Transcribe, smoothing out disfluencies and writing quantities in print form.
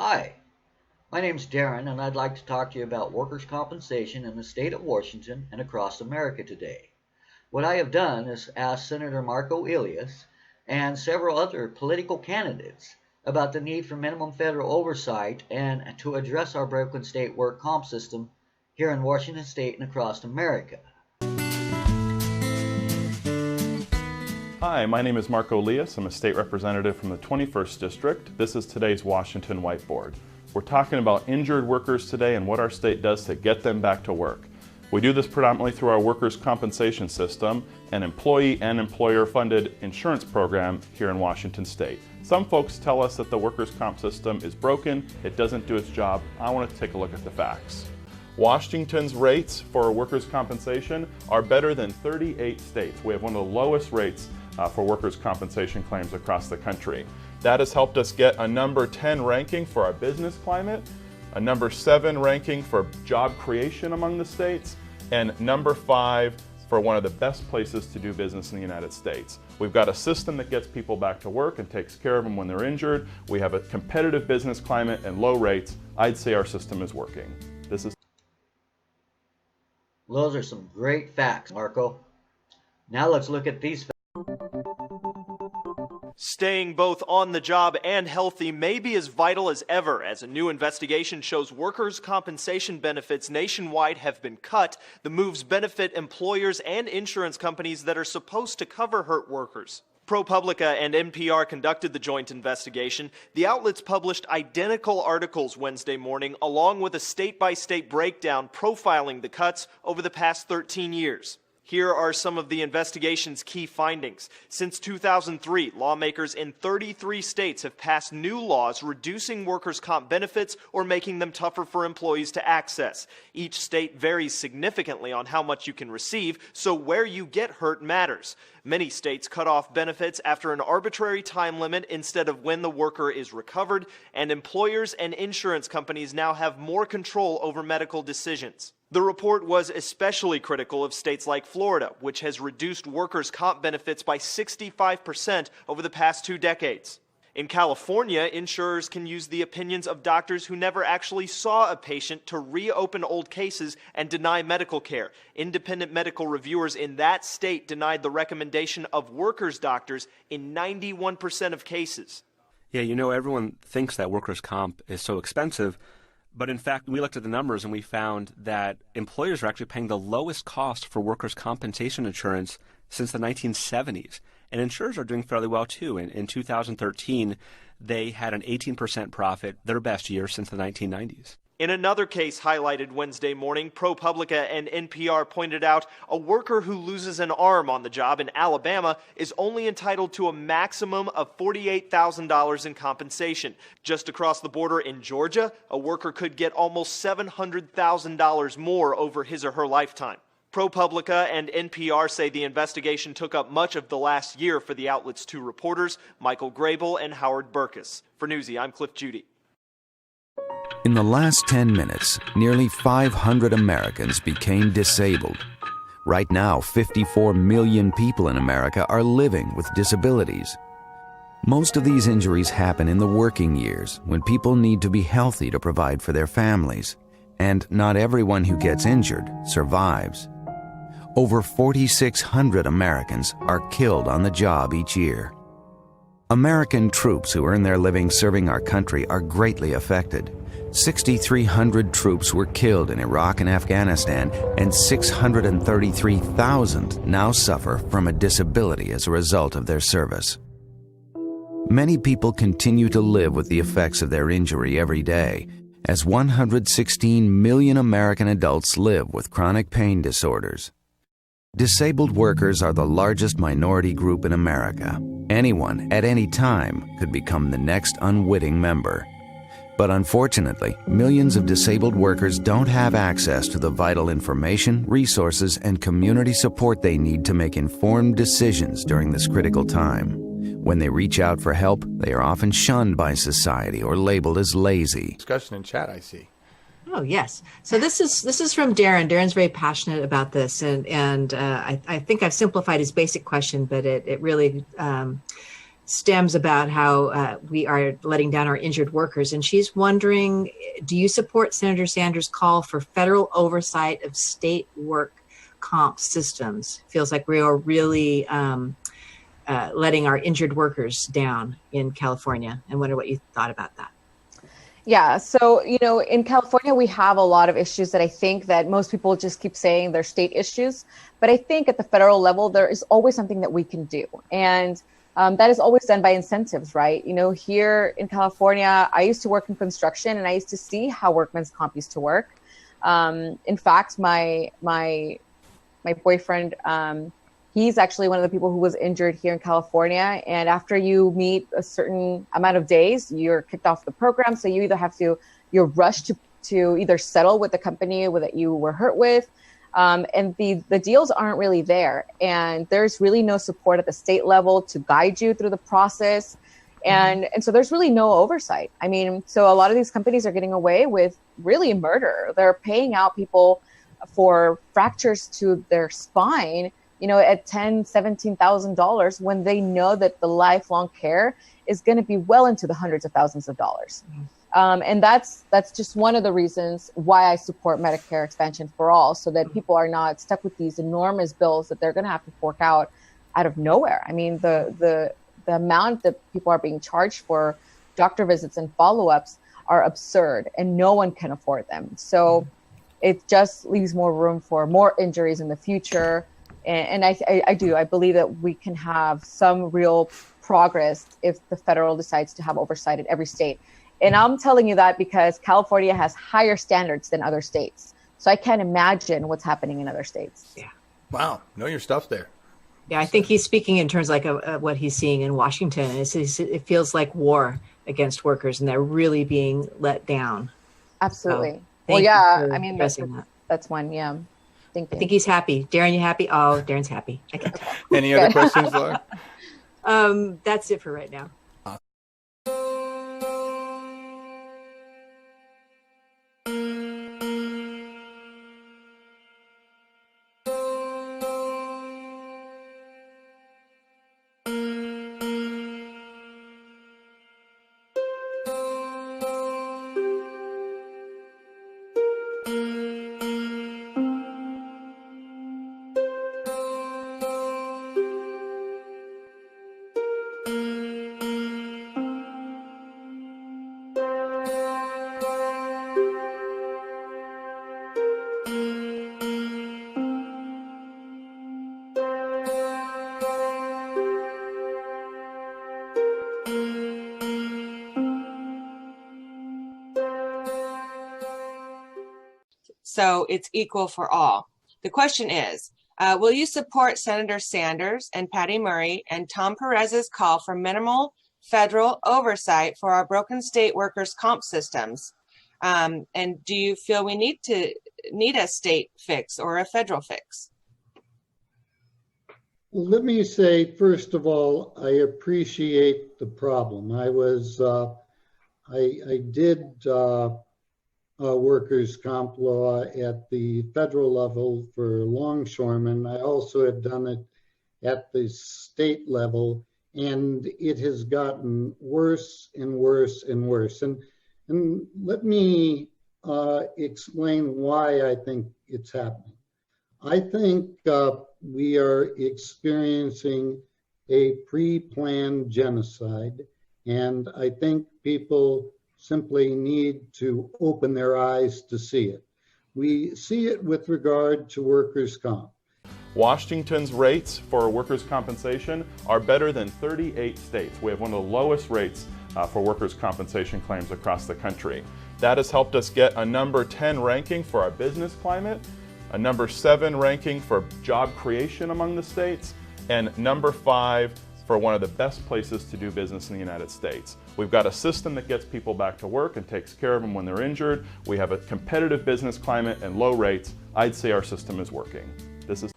Hi, my name's Darren, and I'd like to talk to you about workers' compensation in the state of Washington and across America today. What I have done is ask Senator Marko Liias and several other political candidates about the need for minimum federal oversight and to address our broken state work comp system here in Washington state and across America. Hi, my name is Marko Liias. I'm a state representative from the 21st District. This is today's Washington Whiteboard. We're talking about injured workers today and what our state does to get them back to work. We do this predominantly through our workers' compensation system, an employee and employer-funded insurance program here in Washington state. Some folks tell us that the workers' comp system is broken, it doesn't do its job. I want to take a look at the facts. Washington's rates for workers' compensation are better than 38 states. We have one of the lowest rates for workers' compensation claims across the country. That has helped us get a number 10 ranking for our business climate, a number 7 ranking for job creation among the states, and number 5 for one of the best places to do business in the United States. We've got a system that gets people back to work and takes care of them when they're injured. We have a competitive business climate and low rates. I'd say our system is working. Those are some great facts, Marko. Now let's look at these facts. Staying both on the job and healthy may be as vital as ever, as a new investigation shows workers' compensation benefits nationwide have been cut. The moves benefit employers and insurance companies that are supposed to cover hurt workers. ProPublica and NPR conducted the joint investigation. The outlets published identical articles Wednesday morning, along with a state-by-state breakdown profiling the cuts over the past 13 years. Here are some of the investigation's key findings. Since 2003, lawmakers in 33 states have passed new laws reducing workers' comp benefits or making them tougher for employees to access. Each state varies significantly on how much you can receive, so where you get hurt matters. Many states cut off benefits after an arbitrary time limit instead of when the worker is recovered, and employers and insurance companies now have more control over medical decisions. The report was especially critical of states like Florida, which has reduced workers' comp benefits by 65% over the past 2 decades. In California, insurers can use the opinions of doctors who never actually saw a patient to reopen old cases and deny medical care. Independent medical reviewers in that state denied the recommendation of workers' doctors in 91% of cases. Yeah, everyone thinks that workers' comp is so expensive. But in fact, we looked at the numbers and we found that employers are actually paying the lowest cost for workers' compensation insurance since the 1970s. And insurers are doing fairly well, too. In 2013, they had an 18% profit, their best year since the 1990s. In another case highlighted Wednesday morning, ProPublica and NPR pointed out a worker who loses an arm on the job in Alabama is only entitled to a maximum of $48,000 in compensation. Just across the border in Georgia, a worker could get almost $700,000 more over his or her lifetime. ProPublica and NPR say the investigation took up much of the last year for the outlet's 2 reporters, Michael Grable and Howard Burkus. For Newsy, I'm Cliff Judy. In the last 10 minutes, nearly 500 Americans became disabled. Right now, 54 million people in America are living with disabilities. Most of these injuries happen in the working years, when people need to be healthy to provide for their families. And not everyone who gets injured survives. Over 4,600 Americans are killed on the job each year. American troops who earn their living serving our country are greatly affected. 6,300 troops were killed in Iraq and Afghanistan, and 633,000 now suffer from a disability as a result of their service. Many people continue to live with the effects of their injury every day, as 116 million American adults live with chronic pain disorders. Disabled workers are the largest minority group in America. Anyone, at any time, could become the next unwitting member. But unfortunately, millions of disabled workers don't have access to the vital information, resources, and community support they need to make informed decisions during this critical time. When they reach out for help, they are often shunned by society or labeled as lazy. Discussion in chat, I see. Oh, yes. So this is from Darren. Darren's very passionate about this, and I think I've simplified his basic question, but it really stems about how we are letting down our injured workers. And she's wondering, do you support Senator Sanders' call for federal oversight of state work comp systems? Feels like we are really letting our injured workers down in California, and wonder what you thought about that. Yeah, so, in California, we have a lot of issues that I think that most people just keep saying they're state issues. But I think at the federal level, there is always something that we can do. And that is always done by incentives, right? Here in California, I used to work in construction, and I used to see how workman's comp used to work. In fact, my boyfriend, he's actually one of the people who was injured here in California. And after you meet a certain amount of days, you're kicked off the program. So you either you're rushed to either settle with the company that you were hurt with. And the deals aren't really there. And there's really no support at the state level to guide you through the process. And so there's really no oversight. I mean, so a lot of these companies are getting away with really murder. They're paying out people for fractures to their spine, at $10,000, $17,000 when they know that the lifelong care is going to be well into the hundreds of thousands of dollars. And that's just one of the reasons why I support Medicare expansion for all, so that people are not stuck with these enormous bills that they're going to have to fork out of nowhere. I mean, the amount that people are being charged for doctor visits and follow-ups are absurd, and no one can afford them. So it just leaves more room for more injuries in the future. And I believe that we can have some real progress if the federal decides to have oversight in every state. And I'm telling you that because California has higher standards than other states. So I can't imagine what's happening in other states. Yeah. Wow. Know your stuff there. Yeah, I think he's speaking in terms like what he's seeing in Washington. It feels like war against workers, and they're really being let down. Absolutely. So, well, yeah, I mean, that's one. Yeah. I think he's happy. Darren, you happy? Oh, Darren's happy. I can tell. Any other questions, Laura? That's it for right now. So it's equal for all. The question is, will you support Senator Sanders and Patty Murray and Tom Perez's call for minimal federal oversight for our broken state workers' comp systems? And do you feel we need a state fix or a federal fix? Well, let me say, first of all, I appreciate the problem. I did workers' comp law at the federal level for longshoremen. I also have done it at the state level, and it has gotten worse and worse and worse. And let me explain why I think it's happening. I think we are experiencing a pre-planned genocide, and I think people simply need to open their eyes to see it. We see it with regard to workers' comp. Washington's rates for workers' compensation are better than 38 states. We have one of the lowest rates for workers' compensation claims across the country. That has helped us get a number 10 ranking for our business climate, a number 7 ranking for job creation among the states, and number 5 for one of the best places to do business in the United States. We've got a system that gets people back to work and takes care of them when they're injured. We have a competitive business climate and low rates. I'd say our system is working. This is